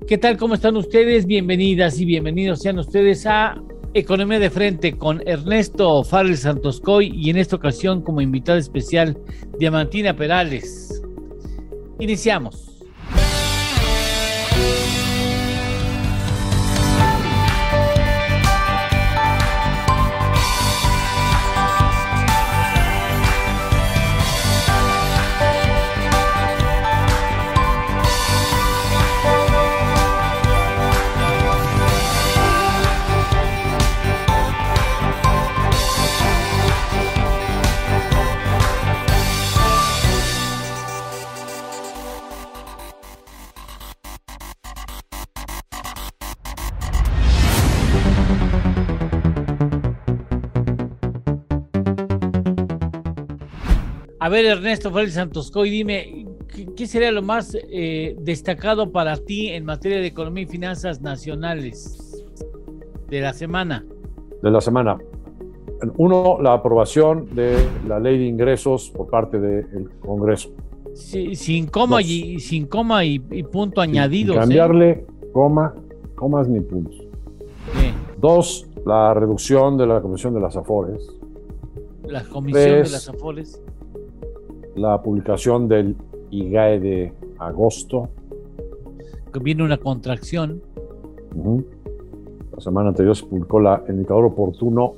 ¿Qué tal? ¿Cómo están ustedes? Bienvenidas y bienvenidos sean ustedes a Economía de Frente con Ernesto Farrell Santoscoy y en esta ocasión como invitada especial Diamantina Perales. Iniciamos. A ver, Ernesto Farrell Santoscoy, dime, ¿qué sería lo más destacado para ti en materia de economía y finanzas nacionales de la semana? De la semana. Uno, la aprobación de la ley de ingresos por parte del Congreso. Sí, sin coma y punto añadidos. Sin cambiarle comas ni puntos. Dos, la reducción de la Comisión de las Afores. La Comisión de las Afores. La publicación del IGAE de agosto. Que viene una contracción. La semana anterior se publicó el indicador oportuno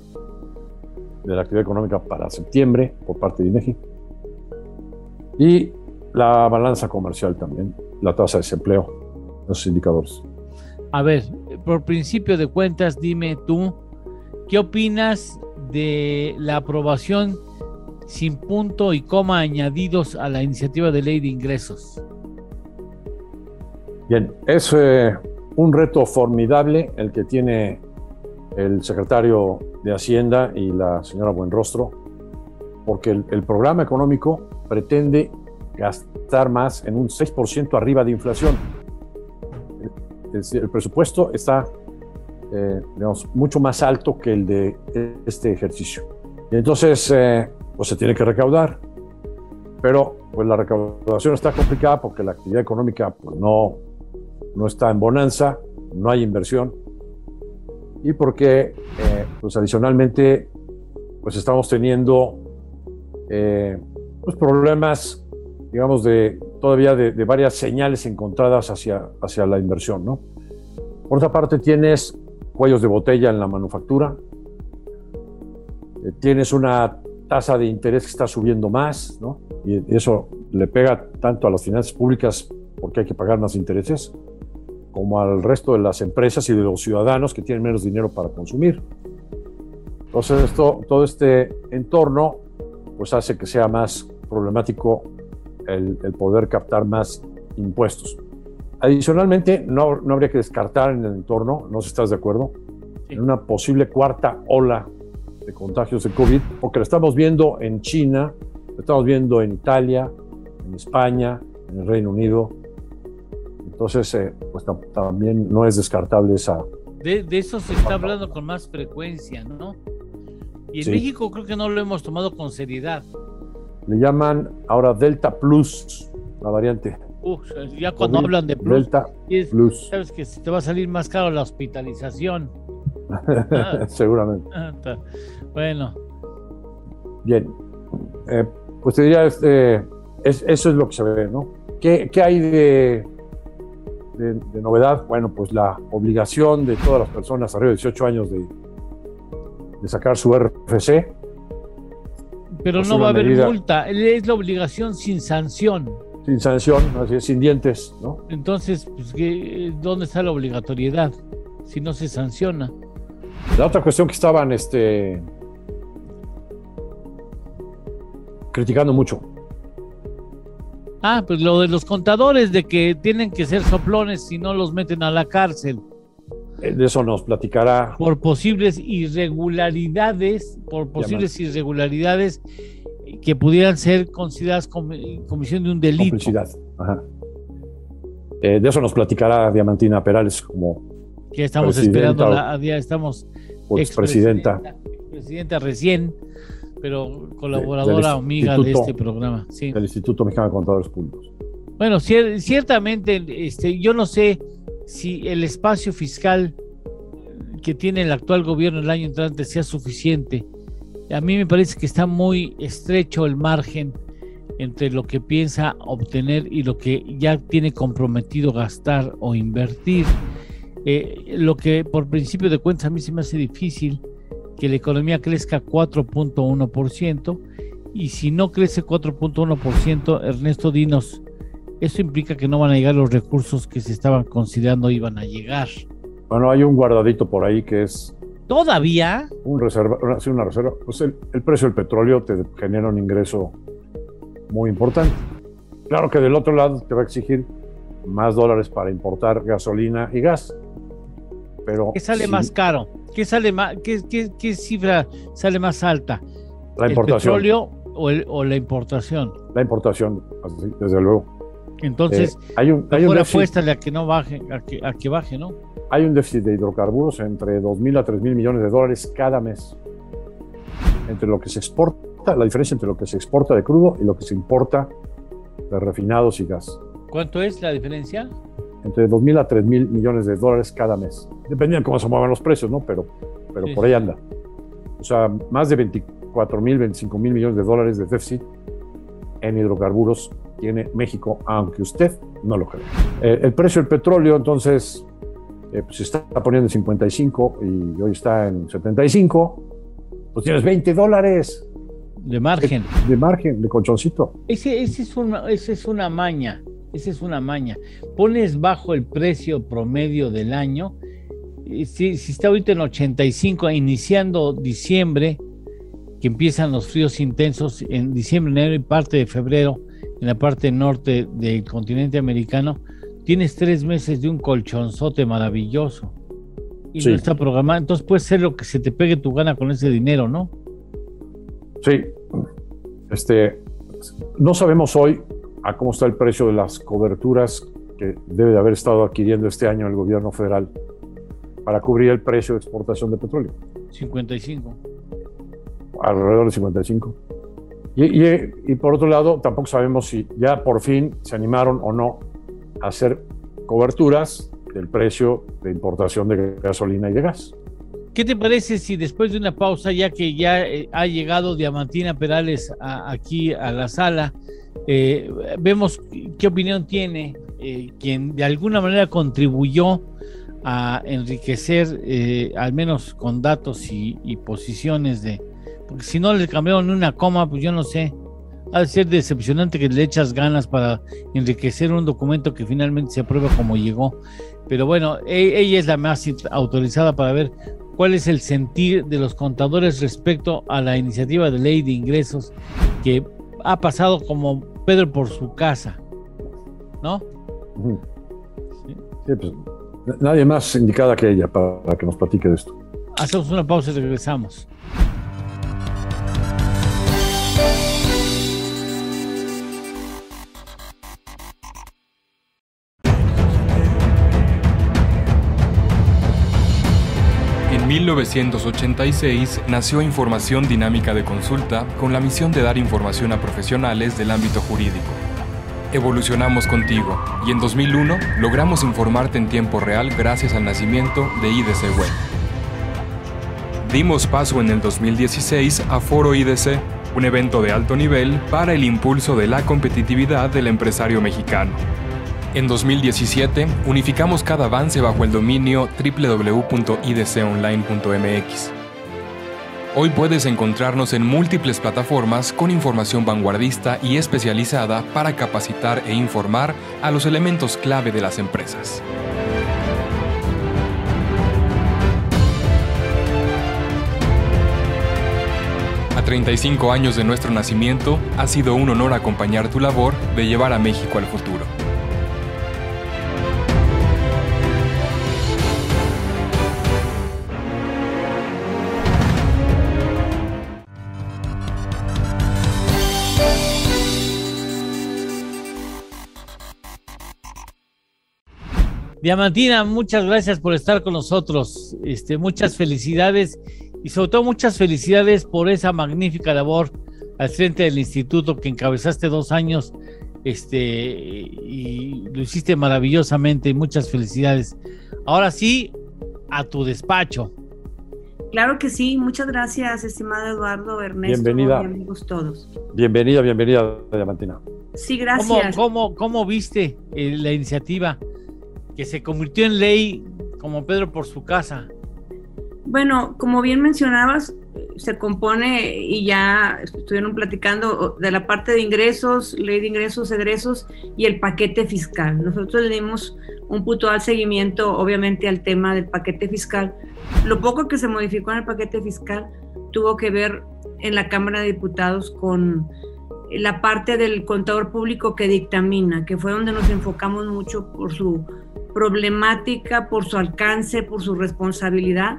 de la actividad económica para septiembre por parte de INEGI. Y la balanza comercial también, la tasa de desempleo, esos indicadores. A ver, por principio de cuentas, dime tú, ¿qué opinas de la aprobación sin punto y coma añadidos a la iniciativa de ley de ingresos? Bien, es un reto formidable el que tiene el secretario de Hacienda y la señora Buenrostro, porque el programa económico pretende gastar más en un 6% arriba de inflación. El presupuesto está mucho más alto que el de este ejercicio. Y entonces pues se tiene que recaudar, pero pues la recaudación está complicada porque la actividad económica pues no está en bonanza, no hay inversión y porque pues adicionalmente pues estamos teniendo pues problemas, digamos, todavía de varias señales encontradas hacia la inversión, ¿no? Por otra parte tienes cuellos de botella en la manufactura, tienes una tasa de interés que está subiendo más, ¿no? Y eso le pega tanto a las finanzas públicas porque hay que pagar más intereses, como al resto de las empresas y de los ciudadanos que tienen menos dinero para consumir. Entonces todo este entorno pues hace que sea más problemático el poder captar más impuestos. Adicionalmente, no habría que descartar en el entorno, no sé si estás de acuerdo, en una posible cuarta ola de contagios de COVID, porque lo estamos viendo en China, lo estamos viendo en Italia, en España, en el Reino Unido. Entonces, pues también no es descartable esa... De eso se está hablando con más frecuencia, ¿no? Y en México creo que no lo hemos tomado con seriedad. Le llaman ahora Delta Plus, la variante. Ya cuando COVID, hablan de Plus, Delta Plus. Sabes que te va a salir más caro la hospitalización. Seguramente. Bueno. Bien. Pues te diría, eso es lo que se ve, ¿no? ¿Qué hay de novedad? Bueno, pues la obligación de todas las personas arriba de 18 años de sacar su RFC. Pero pues no va a haber multa, es la obligación sin sanción. Sin sanción, así es, sin dientes, ¿no? Entonces, pues, ¿dónde está la obligatoriedad si no se sanciona? La otra cuestión que estaban criticando mucho. Pues lo de los contadores, de que tienen que ser soplones si no los meten a la cárcel. De eso nos platicará. Por posibles irregularidades, que pudieran ser consideradas comisión de un delito. Complicidad. Ajá. De eso nos platicará Diamantina Perales como que estamos esperando, estamos expresidenta recién, pero colaboradora amiga de este programa. Sí. Del Instituto Mexicano de Contadores Públicos. Bueno, ciertamente, yo no sé si el espacio fiscal que tiene el actual gobierno el año entrante sea suficiente. A mí me parece que está muy estrecho el margen entre lo que piensa obtener y lo que ya tiene comprometido gastar o invertir. Lo que por principio de cuentas a mí se me hace difícil que la economía crezca 4.1%, y si no crece 4.1%, Ernesto, dinos, ¿eso implica que no van a llegar los recursos que se estaban considerando iban a llegar? Bueno, hay un guardadito por ahí que es... ¿Todavía? Una reserva. Pues el precio del petróleo te genera un ingreso muy importante. Claro que del otro lado te va a exigir más dólares para importar gasolina y gas. Pero ¿qué sale más caro? ¿Qué sale más? ¿Qué cifra sale más alta? La importación. ¿El petróleo o la importación? La importación, así, desde luego. Entonces, hay un apuéstale a que no baje, a que baje, ¿no? Hay un déficit de hidrocarburos entre 2.000 a 3.000 millones de dólares cada mes. Entre lo que se exporta, la diferencia entre lo que se exporta de crudo y lo que se importa de refinados y gas. ¿Cuánto es la diferencia? Entre 2.000 a 3.000 millones de dólares cada mes. Depende de cómo se muevan los precios, ¿no? Pero sí, por ahí anda. O sea, más de 24.000, 25.000 millones de dólares de déficit en hidrocarburos tiene México, aunque usted no lo crea. El precio del petróleo, entonces, se está poniendo en 55 y hoy está en 75. Pues tienes $20 de margen. De margen, de colchoncito. Esa es una maña. Esa es una maña. Pones bajo el precio promedio del año. Si está ahorita en 85, iniciando diciembre, que empiezan los fríos intensos en diciembre, enero y parte de febrero, en la parte norte del continente americano, tienes 3 meses de un colchonzote maravilloso. Y sí, no está programado. Entonces puede ser lo que se te pegue tu gana con ese dinero, ¿no? Sí. No sabemos hoy a cómo está el precio de las coberturas que debe de haber estado adquiriendo este año el gobierno federal para cubrir el precio de exportación de petróleo. 55. Alrededor de 55. Y por otro lado, tampoco sabemos si ya por fin se animaron o no a hacer coberturas del precio de importación de gasolina y de gas. ¿Qué te parece si después de una pausa, ya que ya ha llegado Diamantina Perales aquí a la sala, vemos qué opinión tiene quien de alguna manera contribuyó a enriquecer, al menos con datos y posiciones porque si no le cambiaron una coma, pues yo no sé, ha de ser decepcionante que le echas ganas para enriquecer un documento que finalmente se aprueba como llegó, pero bueno, ella es la más autorizada para ver cuál es el sentir de los contadores respecto a la iniciativa de ley de ingresos que ha pasado como Pedro por su casa, ¿no? Sí, pues nadie más indicada que ella para que nos platique de esto. Hacemos una pausa y regresamos. En 1986 nació Información Dinámica de Consulta con la misión de dar información a profesionales del ámbito jurídico. Evolucionamos contigo y en 2001 logramos informarte en tiempo real gracias al nacimiento de IDC Web. Dimos paso en el 2016 a Foro IDC, un evento de alto nivel para el impulso de la competitividad del empresario mexicano. En 2017, unificamos cada avance bajo el dominio www.idconline.mx. Hoy puedes encontrarnos en múltiples plataformas con información vanguardista y especializada para capacitar e informar a los elementos clave de las empresas. A 35 años de nuestro nacimiento, ha sido un honor acompañar tu labor de llevar a México al futuro. Diamantina, muchas gracias por estar con nosotros. Muchas felicidades y sobre todo muchas felicidades por esa magnífica labor al frente del instituto que encabezaste 2 años y lo hiciste maravillosamente, muchas felicidades. Ahora sí, a tu despacho. Claro que sí, muchas gracias, estimado Eduardo, Ernesto, bienvenida. Y amigos todos. Bienvenida, Diamantina. Sí, gracias. ¿Cómo viste la iniciativa que se convirtió en ley como Pedro por su casa? Bueno, como bien mencionabas, se compone, y ya estuvieron platicando, de la parte de ingresos, ley de ingresos, egresos y el paquete fiscal. Nosotros le dimos un puntual seguimiento, obviamente, al tema del paquete fiscal. Lo poco que se modificó en el paquete fiscal tuvo que ver en la Cámara de Diputados con la parte del contador público que dictamina, que fue donde nos enfocamos mucho por su problemática, por su alcance, por su responsabilidad.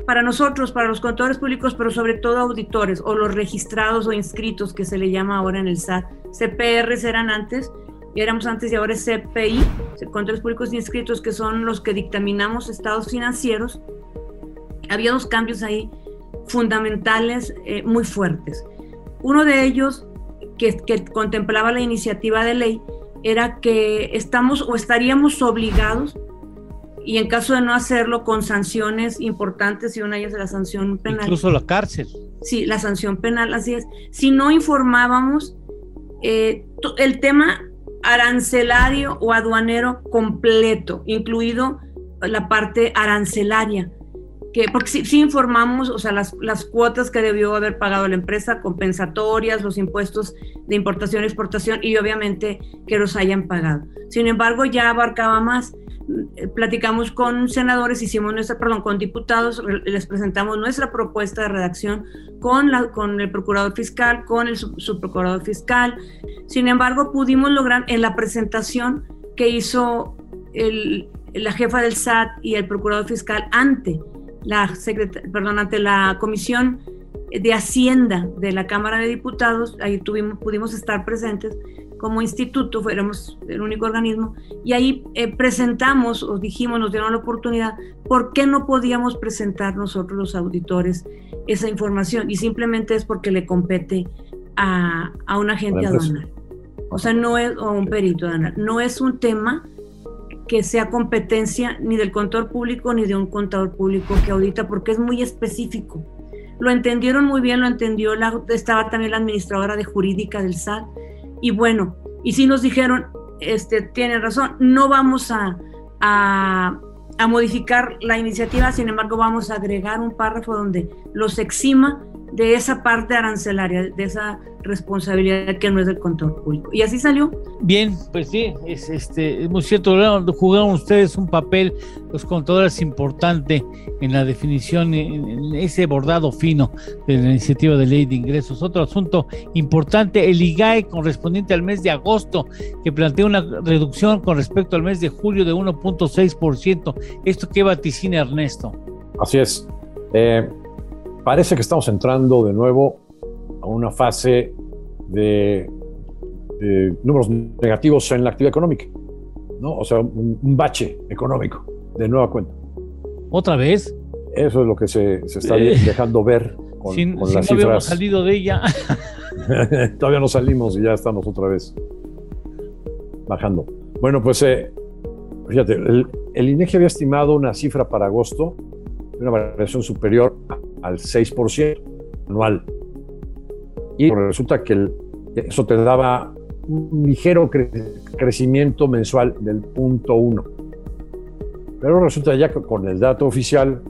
Para nosotros, para los contadores públicos, pero sobre todo auditores o los registrados o inscritos, que se le llama ahora en el SAT. CPRs eran antes, y éramos antes, y ahora es CPI, contadores públicos inscritos, que son los que dictaminamos estados financieros. Había dos cambios ahí fundamentales, muy fuertes. Uno de ellos, que contemplaba la iniciativa de ley, era que estamos o estaríamos obligados, y en caso de no hacerlo, con sanciones importantes, y una de ellas es la sanción penal. Incluso la cárcel. Sí, la sanción penal, así es. Si no informábamos el tema arancelario o aduanero completo, incluido la parte arancelaria, porque sí informamos, o sea, las cuotas que debió haber pagado la empresa, compensatorias, los impuestos de importación y exportación, y obviamente que los hayan pagado. Sin embargo, ya abarcaba más. Platicamos con senadores, con diputados, les presentamos nuestra propuesta de redacción con el procurador fiscal, con el subprocurador fiscal. Sin embargo, pudimos lograr en la presentación que hizo la jefa del SAT y el procurador fiscal ante la Comisión de Hacienda de la Cámara de Diputados. Ahí pudimos estar presentes como instituto, fuéramos el único organismo, y ahí presentamos, os dijimos, nos dieron la oportunidad, ¿por qué no podíamos presentar nosotros los auditores esa información? Y simplemente es porque le compete a un agente aduanal, o sea, o un perito aduanal. No es un tema que sea competencia ni del contador público ni de un contador público que audita, porque es muy específico. Lo entendieron muy bien, estaba también la administradora de jurídica del SAT, y bueno, y sí nos dijeron, tienen razón, no vamos a modificar la iniciativa, sin embargo vamos a agregar un párrafo donde los exima de esa parte arancelaria, de esa responsabilidad que no es del contador público. Y así salió. Bien, pues sí, es muy cierto, jugaron ustedes un papel, los contadores, importante en la definición, en ese bordado fino de la iniciativa de ley de ingresos. Otro asunto importante, el IGAE correspondiente al mes de agosto, que plantea una reducción con respecto al mes de julio de 1.6%. ¿Esto qué vaticina, Ernesto? Así es. Parece que estamos entrando de nuevo a una fase de números negativos en la actividad económica, ¿no? O sea, un bache económico de nueva cuenta. ¿Otra vez? Eso es lo que se está dejando ver con las cifras. No habíamos salido de ella. Todavía no salimos y ya estamos otra vez bajando. Bueno, pues fíjate, el INEGI había estimado una cifra para agosto de una variación superior al 6% anual. Y resulta que eso te daba un ligero crecimiento mensual del 0.1. Pero resulta ya que con el dato oficial,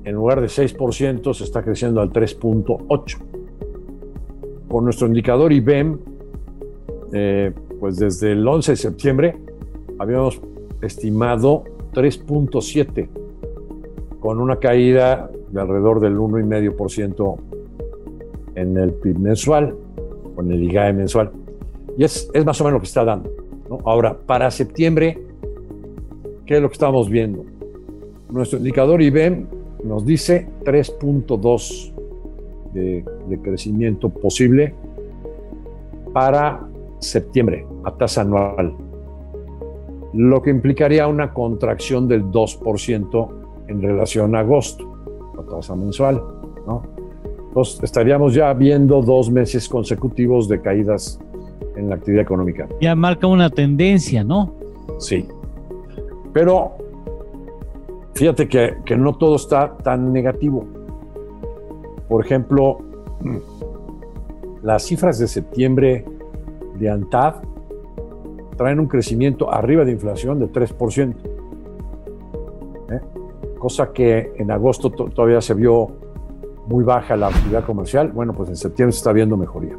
en lugar de 6%, se está creciendo al 3.8%. Con nuestro indicador IBEM, pues desde el 11 de septiembre habíamos estimado 3.7%, con una caída de alrededor del 1,5% en el PIB mensual, o en el IGAE mensual. Y es más o menos lo que está dando, ¿no? Ahora, para septiembre, ¿qué es lo que estamos viendo? Nuestro indicador IBEM nos dice 3.2% de crecimiento posible para septiembre, a tasa anual, lo que implicaría una contracción del 2% en relación a agosto, la tasa mensual, ¿no? Entonces estaríamos ya viendo 2 meses consecutivos de caídas en la actividad económica. Ya marca una tendencia, ¿no? Sí. Pero fíjate que no todo está tan negativo. Por ejemplo, las cifras de septiembre de ANTAD traen un crecimiento arriba de inflación de 3%. Cosa que en agosto todavía se vio muy baja la actividad comercial. Bueno, pues en septiembre se está viendo mejoría.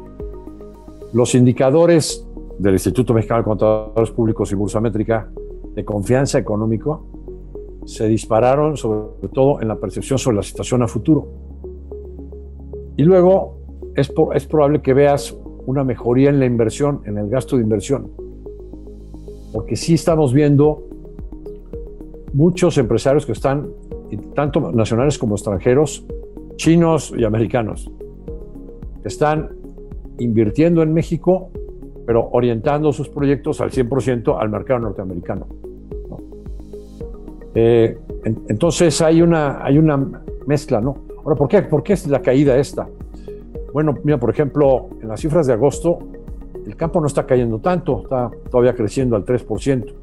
Los indicadores del Instituto Mexicano de Contadores Públicos y Bursamétrica de confianza económica se dispararon, sobre todo en la percepción sobre la situación a futuro. Y luego es probable que veas una mejoría en la inversión, en el gasto de inversión. Porque sí estamos viendo muchos empresarios que están, tanto nacionales como extranjeros, chinos y americanos, que están invirtiendo en México, pero orientando sus proyectos al 100% al mercado norteamericano, ¿no? Entonces hay una mezcla, ¿no? Ahora, ¿por qué es la caída esta? Bueno, mira, por ejemplo, en las cifras de agosto, el campo no está cayendo tanto, está todavía creciendo al 3%.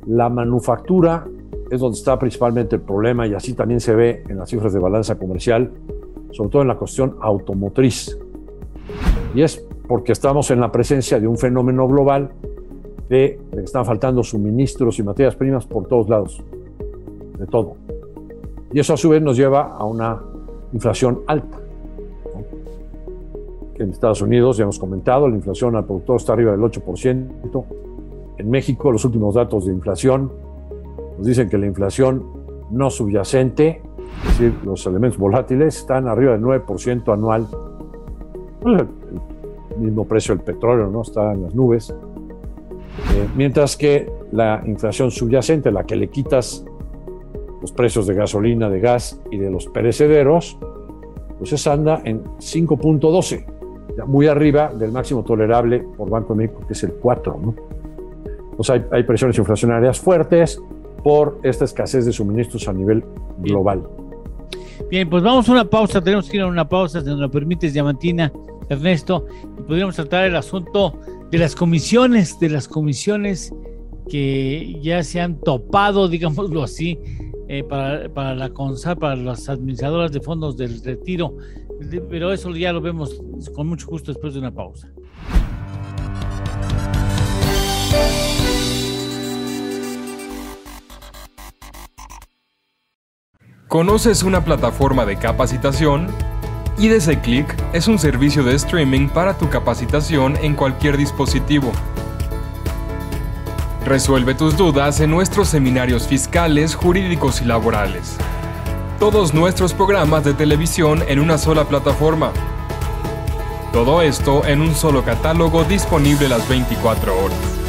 La manufactura es donde está principalmente el problema, y así también se ve en las cifras de balanza comercial, sobre todo en la cuestión automotriz. Y es porque estamos en la presencia de un fenómeno global de que están faltando suministros y materias primas por todos lados, de todo. Y eso a su vez nos lleva a una inflación alta, ¿no? Que en Estados Unidos, ya hemos comentado, la inflación al productor está arriba del 8%. En México, los últimos datos de inflación nos dicen que la inflación no subyacente, es decir, los elementos volátiles, están arriba del 9% anual. El mismo precio del petróleo, ¿no? Está en las nubes. Mientras que la inflación subyacente, la que le quitas los precios de gasolina, de gas y de los perecederos, pues esa anda en 5.12, muy arriba del máximo tolerable por Banco de México, que es el 4, ¿no? Pues hay presiones inflacionarias fuertes por esta escasez de suministros a nivel global. Bien, pues vamos a una pausa, tenemos que ir a una pausa, si nos lo permites, Diamantina, Ernesto, y podríamos tratar el asunto de las comisiones que ya se han topado, digámoslo así, para la CONSAR, para las administradoras de fondos del retiro, pero eso ya lo vemos con mucho gusto después de una pausa. ¿Conoces una plataforma de capacitación? IDC Click es un servicio de streaming para tu capacitación en cualquier dispositivo. Resuelve tus dudas en nuestros seminarios fiscales, jurídicos y laborales. Todos nuestros programas de televisión en una sola plataforma. Todo esto en un solo catálogo disponible las 24 horas.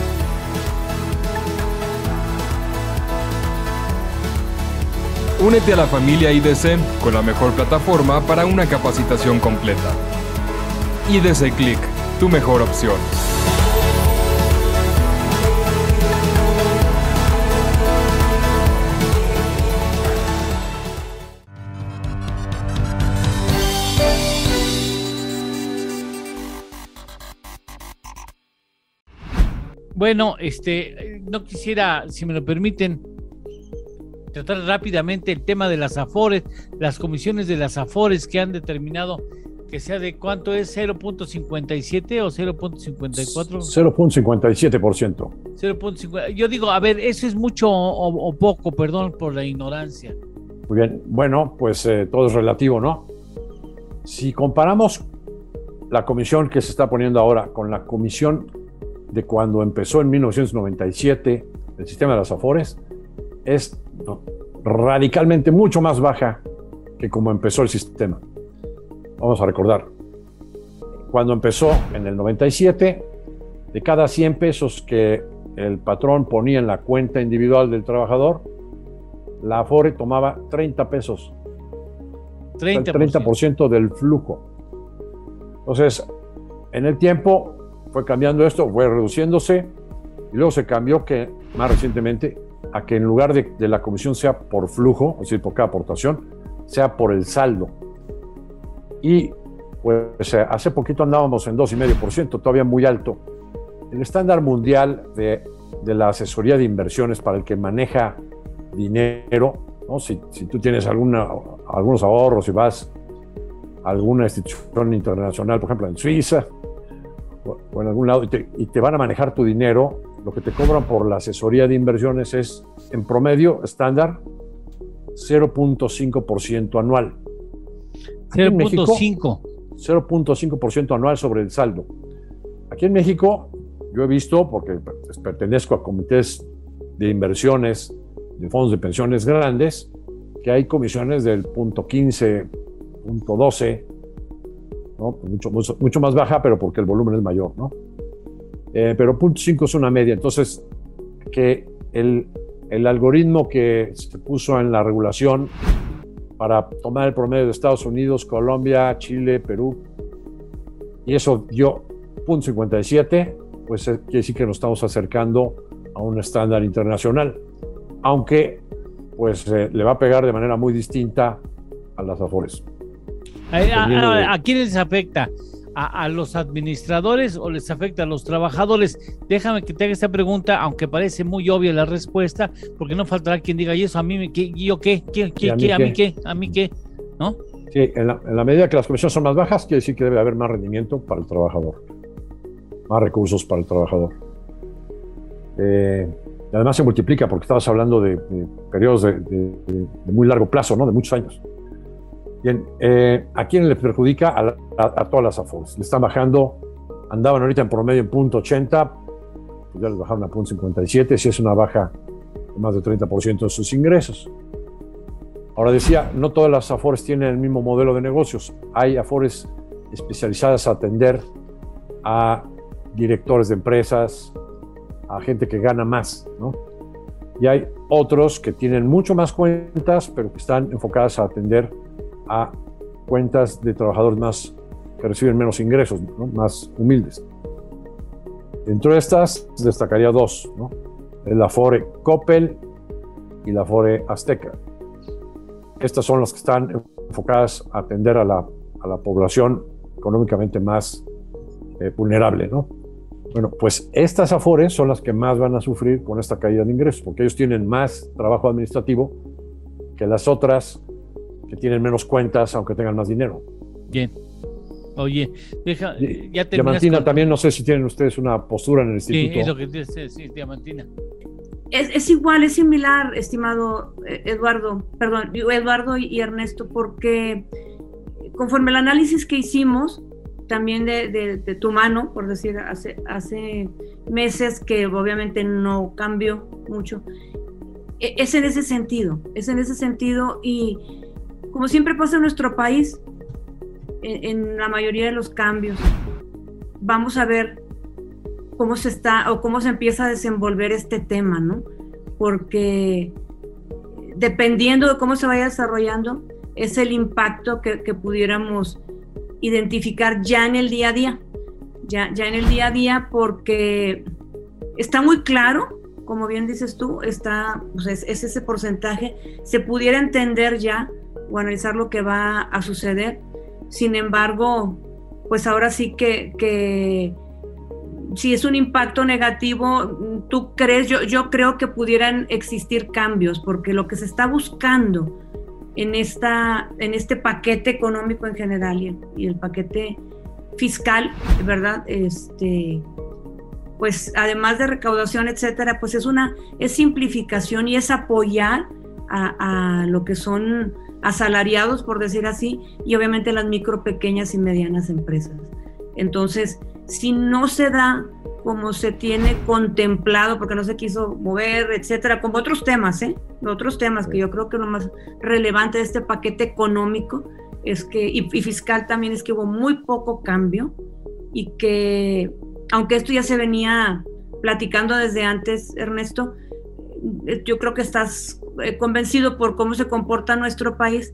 Únete a la familia IDC con la mejor plataforma para una capacitación completa. IDC Click, tu mejor opción. Bueno, no quisiera, si me lo permiten, tratar rápidamente el tema de las AFORES, las comisiones de las AFORES que han determinado que sea de cuánto es 0.57 o 0.54. 0.57%. 0.50. Yo digo, a ver, ¿eso es mucho o poco? Perdón por la ignorancia. Muy bien, bueno, pues todo es relativo, ¿no? Si comparamos la comisión que se está poniendo ahora con la comisión de cuando empezó en 1997 el sistema de las AFORES, es radicalmente mucho más baja que como empezó el sistema. Vamos a recordar, cuando empezó en el 97, de cada 100 pesos que el patrón ponía en la cuenta individual del trabajador, la AFORE tomaba 30 pesos. 30%. El 30% del flujo. Entonces, en el tiempo fue cambiando esto, fue reduciéndose, y luego se cambió que más recientemente a que en lugar de la comisión sea por flujo, es decir, por cada aportación, sea por el saldo. Y pues hace poquito andábamos en 2,5%, todavía muy alto. El estándar mundial de la asesoría de inversiones para el que maneja dinero, ¿no? Si tú tienes algunos ahorros y vas a alguna institución internacional, por ejemplo en Suiza o en algún lado, y te van a manejar tu dinero, lo que te cobran por la asesoría de inversiones es, en promedio, estándar, 0.5% anual. 0.5. 0.5% anual sobre el saldo. Aquí en México, yo he visto, porque pertenezco a comités de inversiones de fondos de pensiones grandes, que hay comisiones del 0.15, 0.12, ¿no? Mucho más baja, pero porque el volumen es mayor, ¿no? Pero 0.5 es una media. Entonces, que el algoritmo que se puso en la regulación para tomar el promedio de Estados Unidos, Colombia, Chile, Perú, y eso dio 0.57, pues quiere decir que nos estamos acercando a un estándar internacional, aunque pues le va a pegar de manera muy distinta a las Afores. ¿A quiénes les afecta? ¿A los administradores o les afecta a los trabajadores? Déjame que te haga esta pregunta, aunque parece muy obvia la respuesta, porque no faltará quien diga, ¿y eso a mí qué? ¿Yo qué? ¿A mí qué? ¿No? Sí, en la medida que las comisiones son más bajas, quiere decir que debe haber más rendimiento para el trabajador, más recursos para el trabajador. Y además se multiplica, porque estabas hablando de periodos de muy largo plazo, ¿no? De muchos años. Bien, ¿a quién le perjudica? A todas las Afores. Le están bajando, andaban ahorita en promedio en 0.80, pues ya les bajaron a 0.57, si es una baja de más de 30% de sus ingresos. Ahora decía, no todas las Afores tienen el mismo modelo de negocios. Hay Afores especializadas a atender a directores de empresas, a gente que gana más, ¿no? Y hay otros que tienen mucho más cuentas, pero que están enfocadas a atender a cuentas de trabajadores que reciben menos ingresos, ¿no? Más humildes. Dentro de estas destacaría dos, ¿no? La Afore Coppel y la Afore Azteca. Estas son las que están enfocadas a atender a la población económicamente más vulnerable, ¿no? Bueno, pues estas Afores son las que más van a sufrir con esta caída de ingresos, porque ellos tienen más trabajo administrativo que las otras que tienen menos cuentas, aunque tengan más dinero. Bien. Oye, ya terminas. Diamantina, también no sé si tienen ustedes una postura en el instituto. Sí, es lo que tienes que decir, Diamantina. Es igual, es similar, estimado Eduardo y Ernesto, porque conforme el análisis que hicimos, también de tu mano, por decir, hace meses que obviamente no cambió mucho, es en ese sentido, y como siempre pasa en nuestro país, en la mayoría de los cambios, vamos a ver cómo se empieza a desenvolver este tema, ¿no? Porque dependiendo de cómo se vaya desarrollando, es el impacto que pudiéramos identificar ya en el día a día, ya en el día a día, porque está muy claro, como bien dices tú, pues es ese porcentaje, se pudiera entender ya o analizar lo que va a suceder. Sin embargo, pues ahora sí que si es un impacto negativo, ¿tú crees? Yo creo que pudieran existir cambios, porque lo que se está buscando en este paquete económico en general y el paquete fiscal, ¿verdad? Pues además de recaudación, etcétera, pues es simplificación y es apoyar a lo que son asalariados, por decir así, y obviamente las micro, pequeñas y medianas empresas. Entonces, si no se da como se tiene contemplado, porque no se quiso mover, etcétera, como otros temas, que yo creo que lo más relevante de este paquete económico es que, y fiscal también, es que hubo muy poco cambio, y que, aunque esto ya se venía platicando desde antes, Ernesto, yo creo que estás convencido por cómo se comporta nuestro país,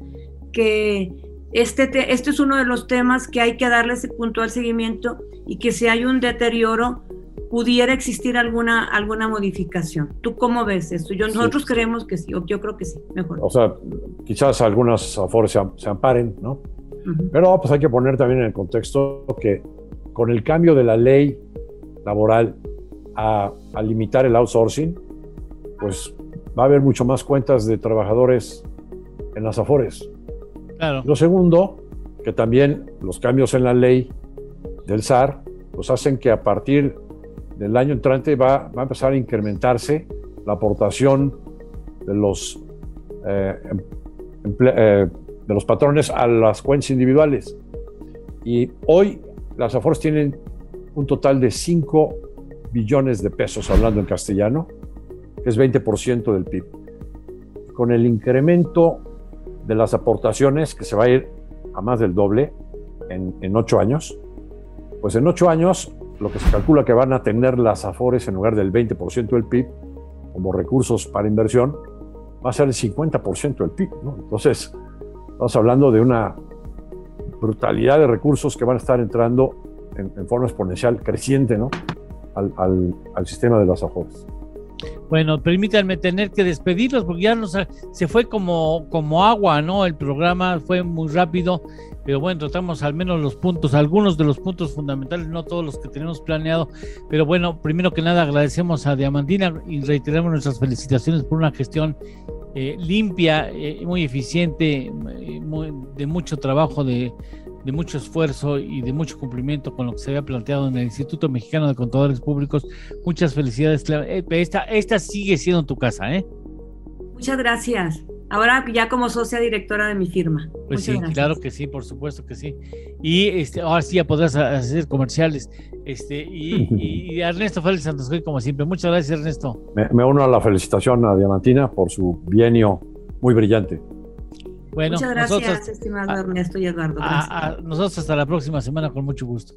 que este es uno de los temas que hay que darle ese puntual seguimiento, y que si hay un deterioro pudiera existir alguna modificación. ¿Tú cómo ves esto? Nosotros creemos que sí, o yo creo que sí, mejor. O sea, quizás algunas Afores se amparen, ¿no? Pero pues hay que poner también en el contexto que con el cambio de la ley laboral a limitar el outsourcing, pues va a haber mucho más cuentas de trabajadores en las Afores. Claro. Lo segundo, que también los cambios en la ley del SAR pues hacen que a partir del año entrante va a empezar a incrementarse la aportación de los patrones a las cuentas individuales. Y hoy las Afores tienen un total de 5 billones de pesos, hablando en castellano, que es 20% del PIB. Con el incremento de las aportaciones, que se va a ir a más del doble en 8 años, pues en 8 años lo que se calcula que van a tener las Afores en lugar del 20% del PIB como recursos para inversión, va a ser el 50% del PIB, ¿no? Entonces, estamos hablando de una brutalidad de recursos que van a estar entrando en forma exponencial, creciente, ¿no? al sistema de las Afores. Bueno, permítanme tener que despedirlos porque ya se fue como agua, ¿no? El programa fue muy rápido, pero bueno, tratamos al menos los puntos, algunos de los puntos fundamentales, no todos los que tenemos planeado, pero bueno, primero que nada agradecemos a Diamantina y reiteramos nuestras felicitaciones por una gestión limpia, muy eficiente, de mucho trabajo, de mucho esfuerzo y de mucho cumplimiento con lo que se había planteado en el Instituto Mexicano de Contadores Públicos. Muchas felicidades, Clara. Esta sigue siendo tu casa, ¿eh? Muchas gracias. Ahora ya como socia directora de mi firma. Pues Muchas sí, gracias. claro que sí, por supuesto que sí. Y ahora sí ya podrás hacer comerciales. Y Ernesto Félix Santoscoy, como siempre. Muchas gracias, Ernesto. Me uno a la felicitación a Diamantina por su bienio muy brillante. Bueno, muchas gracias, estimado Ernesto y Eduardo. Nosotros hasta la próxima semana, con mucho gusto.